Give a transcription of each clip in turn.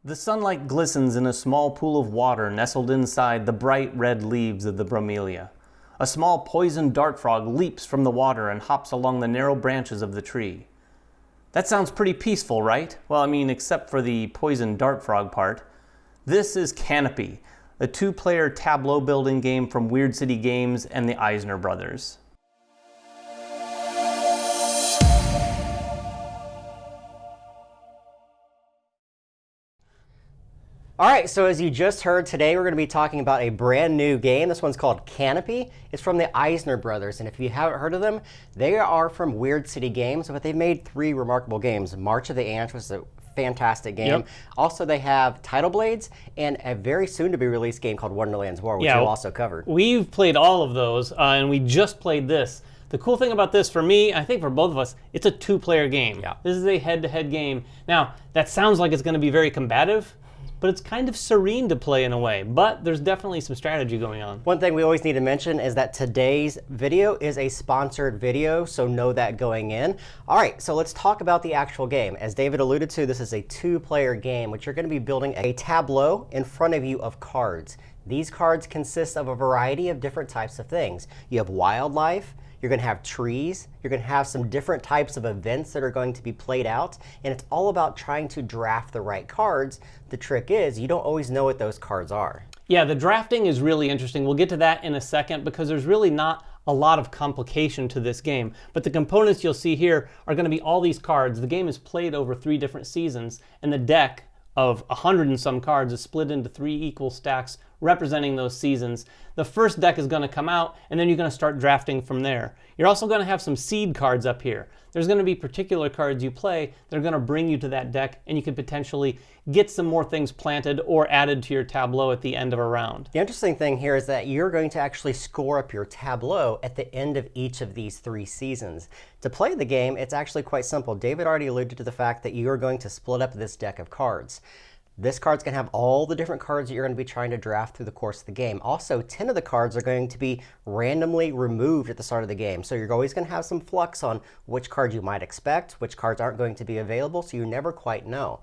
The sunlight glistens in a small pool of water nestled inside the bright red leaves of the bromelia. A small poison dart frog leaps from the water and hops along the narrow branches of the tree. That sounds pretty peaceful, right? Well, I mean, except for the poison dart frog part. This is Canopy, a two-player tableau building game from Weird City Games and the Eisner brothers. Alright, so as you just heard, today we're going to be talking about a brand new game. This one's called Canopy. It's from the Eisner brothers, and if you haven't heard of them, they are from Weird City Games, but they've made three remarkable games. March of the Ants was a fantastic game. Yep. Also, they have Title Blades and a very soon-to-be-released game called Wonderland's War, which we'll also covered. We've played all of those, and we just played this. The cool thing about this, for me, I think for both of us, it's a two-player game. Yeah. This is a head-to-head game. Now, that sounds like it's going to be very combative, but it's kind of serene to play in a way. But there's definitely some strategy going on. One thing we always need to mention is that today's video is a sponsored video, so know that going in. All right, so let's talk about the actual game. As David alluded to, this is a two-player game, which you're going to be building a tableau in front of you of cards. These cards consist of a variety of different types of things. You have wildlife, you're going to have trees, you're going to have some different types of events that are going to be played out, and it's all about trying to draft the right cards. The trick is you don't always know what those cards are. Yeah, the drafting is really interesting. We'll get to that in a second because there's really not a lot of complication to this game. But the components you'll see here are going to be all these cards. The game is played over 3 different seasons, and the deck of 100 and some cards is split into 3 equal stacks representing those seasons. The first deck is going to come out, and then you're going to start drafting from there. You're also going to have some seed cards up here. There's going to be particular cards you play that are going to bring you to that deck, and you could potentially get some more things planted or added to your tableau at the end of a round. The interesting thing here is that you're going to actually score up your tableau at the end of each of these 3 seasons. To play the game, it's actually quite simple. David already alluded to the fact that you are going to split up this deck of cards. This card's going to have all the different cards that you're going to be trying to draft through the course of the game. Also, 10 of the cards are going to be randomly removed at the start of the game. So you're always going to have some flux on which cards you might expect, which cards aren't going to be available, so you never quite know.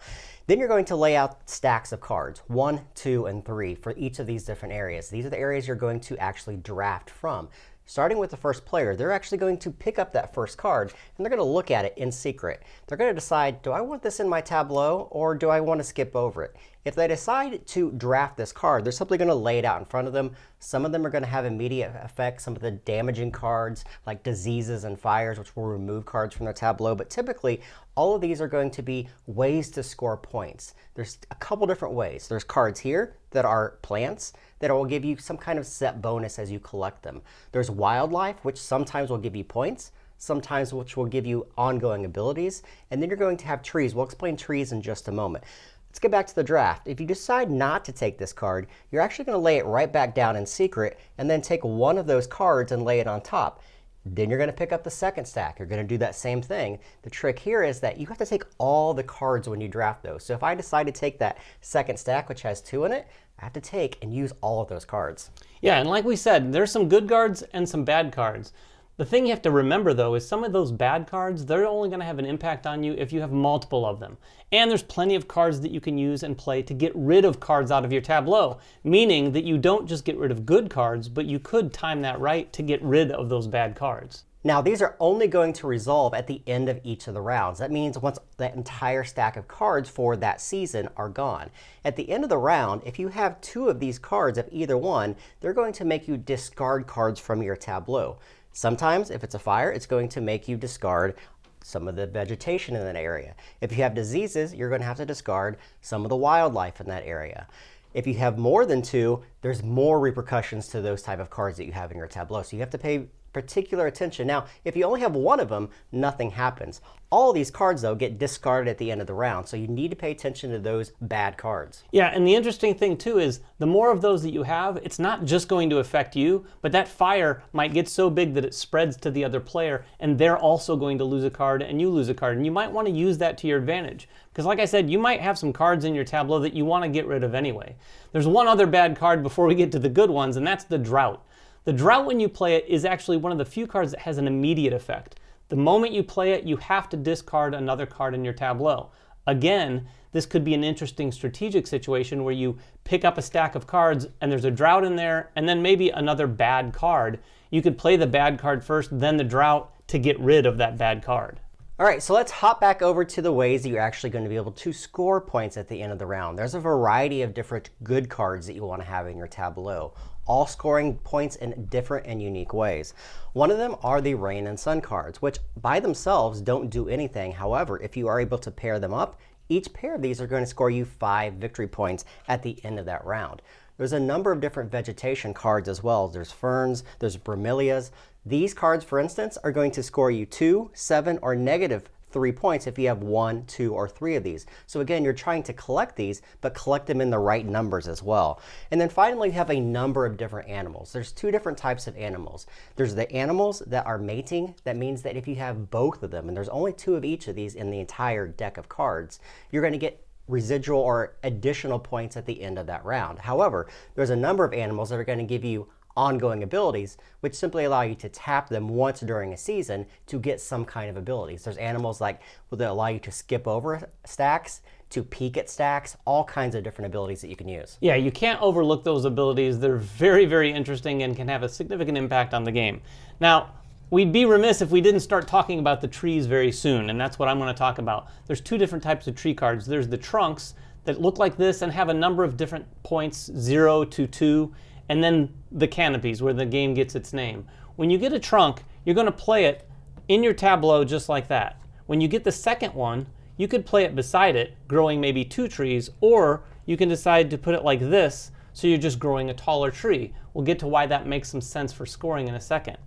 Then you're going to lay out stacks of cards, 1, 2, and 3 for each of these different areas. These are the areas you're going to actually draft from. Starting with the first player, they're actually going to pick up that first card, and they're going to look at it in secret. They're going to decide, do I want this in my tableau, or do I want to skip over it? If they decide to draft this card, they're simply going to lay it out in front of them. Some of them are going to have immediate effects, some of the damaging cards, like diseases and fires, which will remove cards from their tableau. But typically, all of these are going to be ways to score points. There's a couple different ways. There's cards here that are plants that will give you some kind of set bonus as you collect them. There's wildlife, which sometimes will give you points, sometimes which will give you ongoing abilities. And then you're going to have trees. We'll explain trees in just a moment. Let's get back to the draft. If you decide not to take this card, you're actually going to lay it right back down in secret and then take one of those cards and lay it on top. Then you're going to pick up the second stack. You're going to do that same thing. The trick here is that you have to take all the cards when you draft those. So if I decide to take that second stack, which has 2 in it, I have to take and use all of those cards. Yeah, and like we said, there's some good cards and some bad cards. The thing you have to remember, though, is some of those bad cards, they're only going to have an impact on you if you have multiple of them. And there's plenty of cards that you can use and play to get rid of cards out of your tableau, meaning that you don't just get rid of good cards, but you could time that right to get rid of those bad cards. Now, these are only going to resolve at the end of each of the rounds. That means once that entire stack of cards for that season are gone. At the end of the round, if you have 2 of these cards of either one, they're going to make you discard cards from your tableau. Sometimes, if it's a fire, it's going to make you discard some of the vegetation in that area. If you have diseases, you're going to have to discard some of the wildlife in that area. If you have more than 2, there's more repercussions to those type of cards that you have in your tableau. So you have to pay particular attention. Now, if you only have 1 of them, nothing happens. All these cards, though, get discarded at the end of the round, so you need to pay attention to those bad cards. Yeah, and the interesting thing, too, is the more of those that you have, it's not just going to affect you, but that fire might get so big that it spreads to the other player, and they're also going to lose a card, and you lose a card, and you might want to use that to your advantage. Because like I said, you might have some cards in your tableau that you want to get rid of anyway. There's one other bad card before we get to the good ones, and that's the Drought. The Drought, when you play it, is actually one of the few cards that has an immediate effect. The moment you play it, you have to discard another card in your tableau. Again, this could be an interesting strategic situation where you pick up a stack of cards and there's a Drought in there and then maybe another bad card. You could play the bad card first, then the Drought to get rid of that bad card. All right, so let's hop back over to the ways that you're actually going to be able to score points at the end of the round. There's a variety of different good cards that you want to have in your tableau, all scoring points in different and unique ways. One of them are the Rain and Sun cards, which by themselves don't do anything. However, if you are able to pair them up, each pair of these are going to score you 5 victory points at the end of that round. There's a number of different vegetation cards as well. There's ferns, there's bromelias. These cards, for instance, are going to score you 2, 7, or -3 points if you have 1, 2, or 3 of these. So again, you're trying to collect these, but collect them in the right numbers as well. And then finally, you have a number of different animals. There's 2 different types of animals. There's the animals that are mating. That means that if you have both of them, and there's only 2 of each of these in the entire deck of cards, you're going to get residual or additional points at the end of that round. However, there's a number of animals that are going to give you ongoing abilities, which simply allow you to tap them once during a season to get some kind of abilities. There's animals like that allow you to skip over stacks, to peek at stacks, all kinds of different abilities that you can use. Yeah, you can't overlook those abilities. They're very, very interesting and can have a significant impact on the game. Now, we'd be remiss if we didn't start talking about the trees very soon, and that's what I'm going to talk about. There's 2 different types of tree cards. There's the trunks that look like this and have a number of different points, 0 to 2, and then the canopies where the game gets its name. When you get a trunk, you're going to play it in your tableau just like that. When you get the second one, you could play it beside it, growing maybe 2 trees, or you can decide to put it like this, so you're just growing a taller tree. We'll get to why that makes some sense for scoring in a second.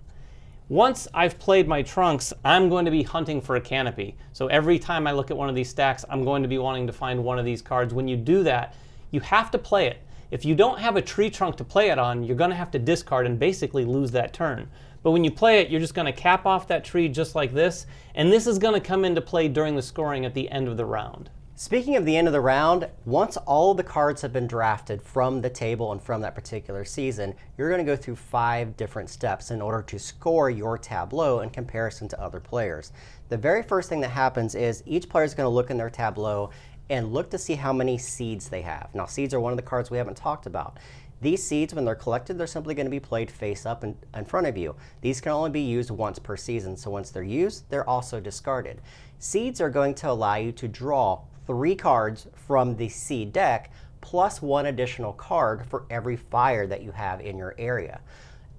Once I've played my trunks, I'm going to be hunting for a canopy. So every time I look at one of these stacks, I'm going to be wanting to find one of these cards. When you do that, you have to play it. If you don't have a tree trunk to play it on, you're going to have to discard and basically lose that turn. But when you play it, you're just going to cap off that tree just like this, and this is going to come into play during the scoring at the end of the round. Speaking of the end of the round, once all the cards have been drafted from the table and from that particular season, you're going to go through 5 different steps in order to score your tableau in comparison to other players. The very first thing that happens is each player is going to look in their tableau and look to see how many seeds they have. Now, seeds are one of the cards we haven't talked about. These seeds, when they're collected, they're simply going to be played face up in front of you. These can only be used once per season, so once they're used, they're also discarded. Seeds are going to allow you to draw 3 cards from the seed deck, plus 1 additional card for every fire that you have in your area.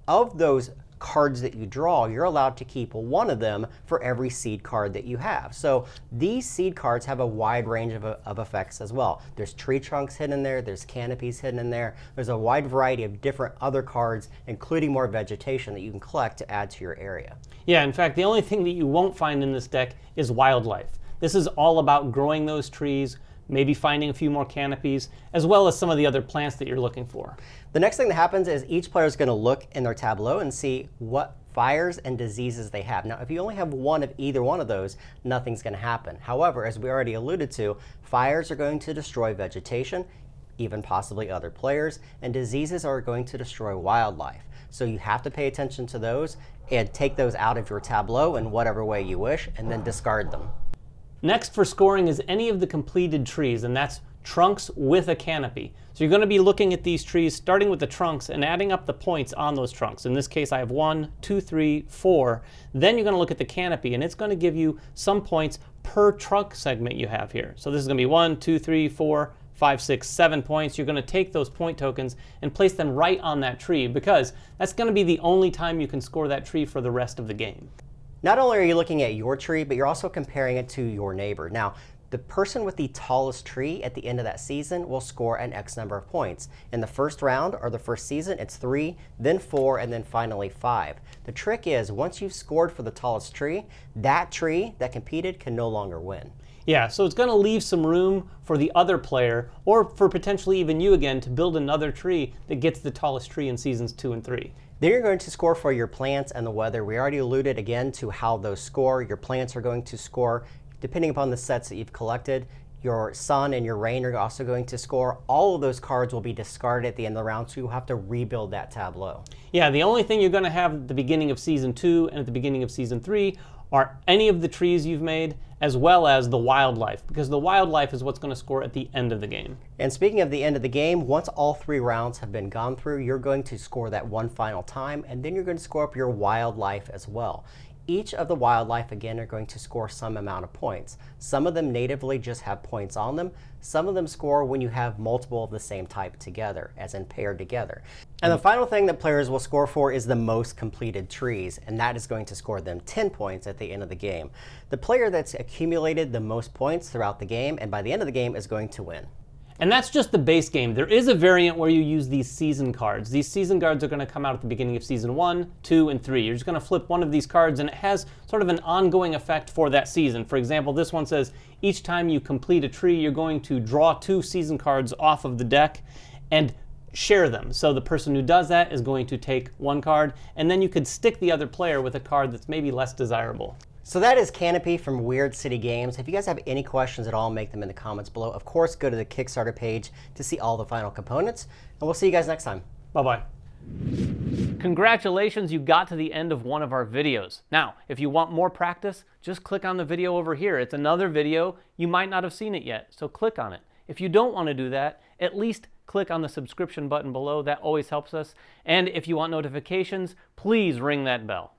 Of those cards that you draw, you're allowed to keep 1 of them for every seed card that you have. So these seed cards have a wide range of effects as well. There's tree trunks hidden in there, there's canopies hidden in there, there's a wide variety of different other cards, including more vegetation that you can collect to add to your area. Yeah, in fact, the only thing that you won't find in this deck is wildlife. This is all about growing those trees, maybe finding a few more canopies, as well as some of the other plants that you're looking for. The next thing that happens is each player is going to look in their tableau and see what fires and diseases they have. Now, if you only have 1 of either one of those, nothing's going to happen. However, as we already alluded to, fires are going to destroy vegetation, even possibly other players, and diseases are going to destroy wildlife. So you have to pay attention to those and take those out of your tableau in whatever way you wish, and then discard them. Next for scoring is any of the completed trees, and that's trunks with a canopy. So you're going to be looking at these trees, starting with the trunks and adding up the points on those trunks. In this case, I have 1, 2, 3, 4. Then you're going to look at the canopy, and it's going to give you some points per trunk segment you have here. So this is going to be 1, 2, 3, 4, 5, 6, 7 points. You're going to take those point tokens and place them right on that tree, because that's going to be the only time you can score that tree for the rest of the game. Not only are you looking at your tree, but you're also comparing it to your neighbor. Now, the person with the tallest tree at the end of that season will score an X number of points. In the first round or the first season, it's 3, then 4, and then finally 5. The trick is, once you've scored for the tallest tree that competed can no longer win. Yeah, so it's going to leave some room for the other player, or for potentially even you again, to build another tree that gets the tallest tree in seasons 2 and 3. Then you're going to score for your plants and the weather. We already alluded again to how those score. Your plants are going to score depending upon the sets that you've collected. Your sun and your rain are also going to score. All of those cards will be discarded at the end of the round, so you'll have to rebuild that tableau. Yeah, the only thing you're going to have at the beginning of Season 2 and at the beginning of Season 3 are any of the trees you've made, as well as the wildlife, because the wildlife is what's going to score at the end of the game. And speaking of the end of the game, once all 3 rounds have been gone through, you're going to score that one final time, and then you're going to score up your wildlife as well. Each of the wildlife, again, are going to score some amount of points. Some of them natively just have points on them. Some of them score when you have multiple of the same type together, as in paired together. And the final thing that players will score for is the most completed trees, and that is going to score them 10 points at the end of the game. The player that's accumulated the most points throughout the game, and by the end of the game, is going to win. And that's just the base game. There is a variant where you use these season cards. These season cards are going to come out at the beginning of season 1, 2, and 3. You're just going to flip one of these cards and it has sort of an ongoing effect for that season. For example, this one says each time you complete a tree, you're going to draw 2 season cards off of the deck and share them. So the person who does that is going to take 1 card, and then you could stick the other player with a card that's maybe less desirable. So that is Canopy from Weird City Games. If you guys have any questions at all, make them in the comments below. Of course, go to the Kickstarter page to see all the final components, and we'll see you guys next time. Bye-bye. Congratulations, you got to the end of one of our videos. Now, if you want more practice, just click on the video over here. It's another video. You might not have seen it yet, so click on it. If you don't want to do that, at least click on the subscription button below. That always helps us. And if you want notifications, please ring that bell.